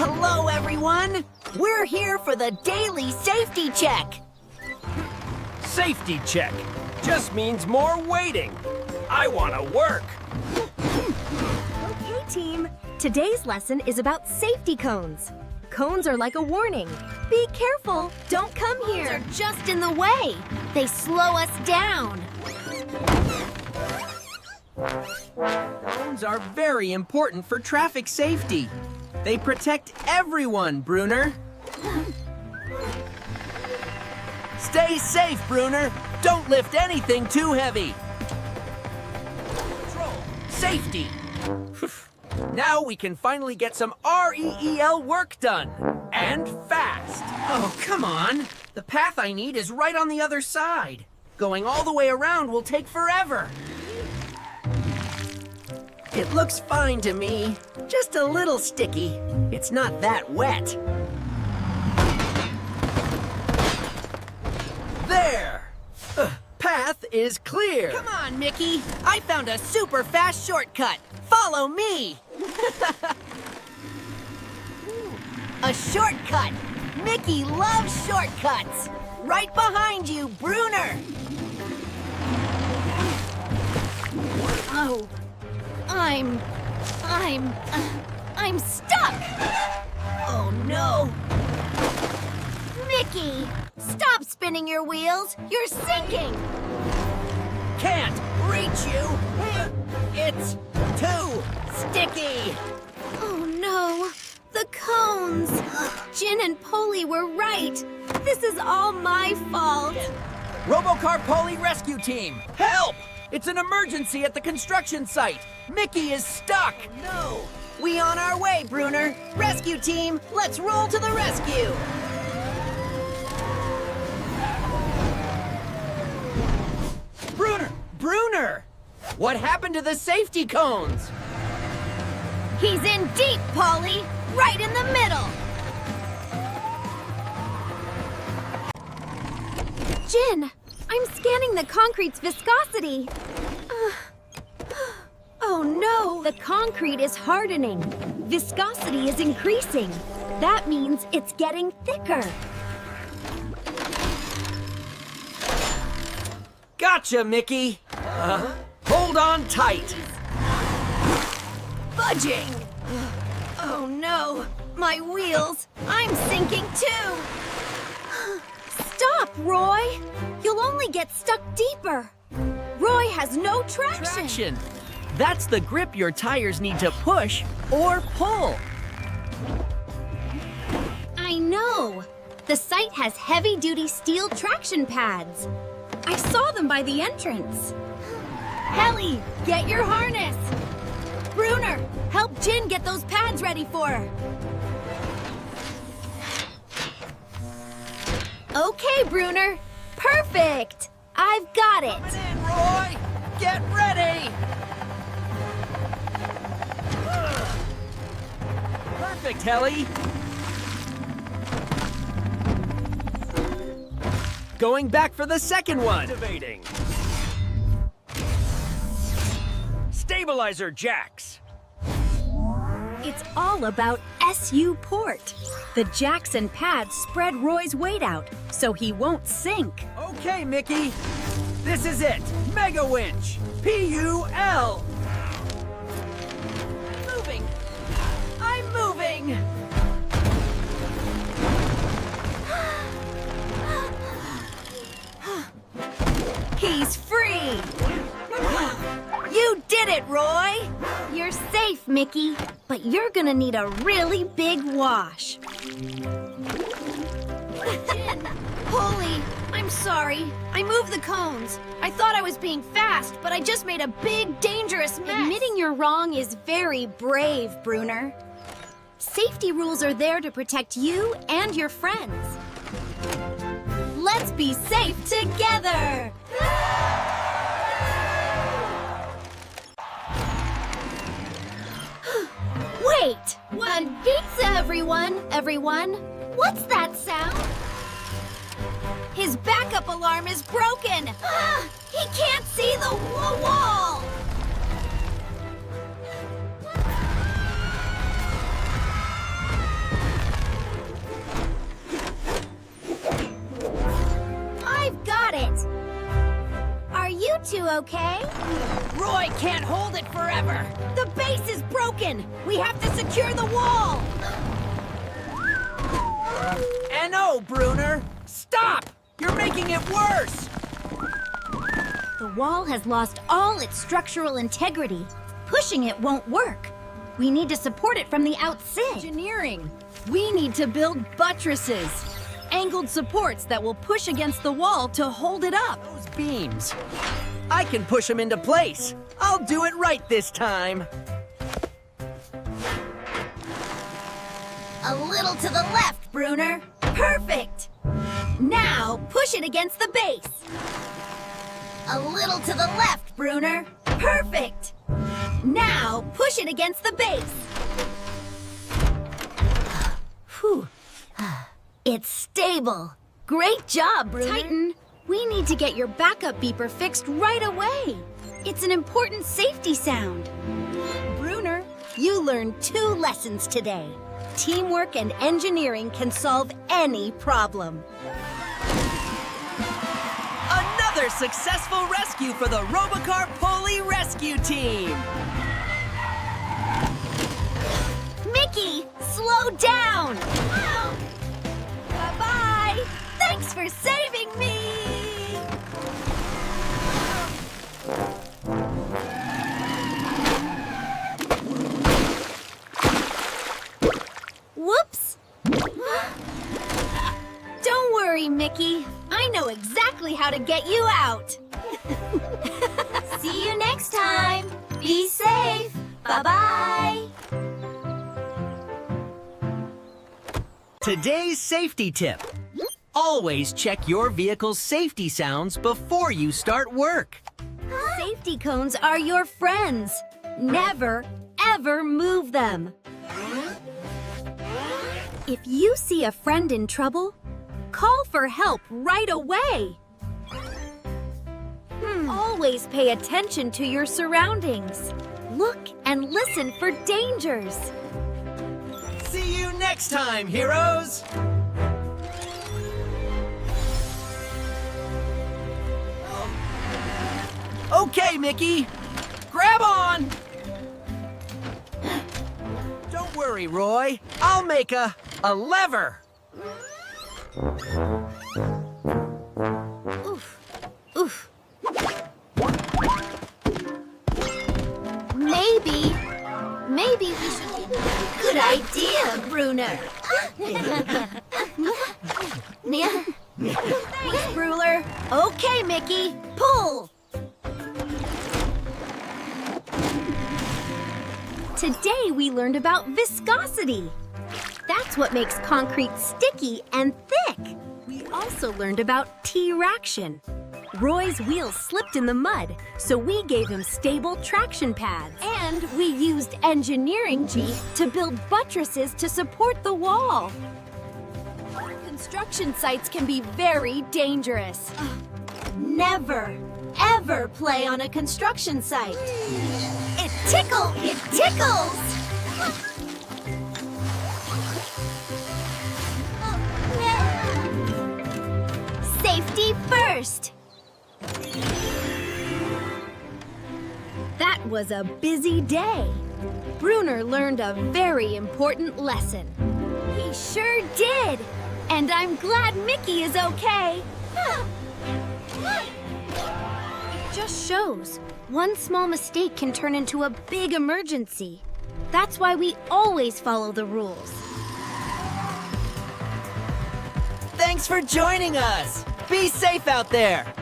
Hello, everyone! We're here for the daily safety check. Safety check just means more waiting. I want to work. Okay, team. Today's lesson is about safety cones. Cones are like a warning. Be careful. Don't come here. They're just in the way. They slow us down. Cones are very important for traffic safety. They protect everyone, Bruner. Stay safe, Bruner. Don't lift anything too heavy. Control. Safety. Now we can finally get some REEL work done. And fast. Oh, come on. The path I need is right on the other side. Going all the way around will take forever. It looks fine to me. Just a little sticky. It's not that wet. There! Path is clear. Come on, Mickey. I found a super fast shortcut. Follow me. A shortcut. Mickey loves shortcuts. Right behind you, Bruner. Oh, I'm stuck. Oh, no. Mickey, stop spinning your wheels. You're sinking. Can't reach you. It's too sticky. Oh no, the cones. Jin and Poli were right. This is all my fault. Robocar Poli Rescue Team, help! It's an emergency at the construction site. Mickey is stuck. No. We on our way, Bruner. Rescue team, let's roll to the rescue. Bruner! What happened to the safety cones? He's in deep, Poli. Right in the middle. Jin, I'm scanning the concrete's viscosity. Oh no! The concrete is hardening. Viscosity is increasing. That means it's getting thicker. Gotcha, Mickey. Hold on tight. Budging. Oh no! My wheels! I'm sinking too! Stop, Roy! You'll only get stuck deeper. Roy has no traction. That's the grip your tires need to push or pull. I know. The site has heavy-duty steel traction pads. I saw them by the entrance. Helly, get your harness. Bruner, help Jin get those pads ready for her. Okay, Bruner. Perfect. I've got it. Coming in, Roy. Get ready. Perfect, Helly. Going back for the second one. Activating. Stabilizer jacks. It's all about SU port. The jacks and pads spread Roy's weight out, so he won't sink. Okay, Mickey. This is it. Mega winch. PUL. Moving. I'm moving. He's free. You did it, Roy! You're safe, Mickey, but you're gonna need a really big wash. Poli, I'm sorry. I moved the cones. I thought I was being fast, but I just made a big, dangerous mess. Admitting you're wrong is very brave, Bruner. Safety rules are there to protect you and your friends. Let's be safe together! Wait! One pizza, everyone! Everyone, what's that sound? His backup alarm is broken! Ah, he can't see the wall! okay? Roy can't hold it forever. The base is broken! We have to secure the wall! No, Bruner! Stop! You're making it worse! The wall has lost all its structural integrity. Pushing it won't work. We need to support it from the outside. Engineering. We need to build buttresses. Angled supports that will push against the wall to hold it up. Those beams. I can push them into place. I'll do it right this time. A little to the left, Bruner. Perfect! Now, push it against the base. A little to the left, Bruner. Perfect! Now, push it against the base. Whew. It's stable. Great job, Bruner. Titan, we need to get your backup beeper fixed right away. It's an important safety sound. Bruner, you learned 2 lessons today. Teamwork and engineering can solve any problem. Another successful rescue for the Robocar Poli Rescue Team! Micky, slow down! Bye-bye! Thanks for saving me! Whoops! Don't worry, Micky. I know exactly how to get you out. See you next time. Be safe. Bye-bye. Today's safety tip. Always check your vehicle's safety sounds before you start work. Safety cones are your friends. Never, ever move them. If you see a friend in trouble, call for help right away. Always pay attention to your surroundings. Look and listen for dangers. See you next time, heroes! Okay, Micky. Grab on! Don't worry, Roy. I'll make a lever. Oof. Maybe we should... Good idea, Bruner. Thanks, Bruner. Okay, Micky, pull. Today we learned about viscosity. That's what makes concrete sticky and thick. We also learned about T-raction. Roy's wheels slipped in the mud, so we gave him stable traction pads. And we used engineering G to build buttresses to support the wall. Construction sites can be very dangerous. Never, ever play on a construction site. It tickles! Safety first! That was a busy day. Bruner learned a very important lesson. He sure did! And I'm glad Micky is okay. It just shows one small mistake can turn into a big emergency. That's why we always follow the rules. Thanks for joining us. Be safe out there.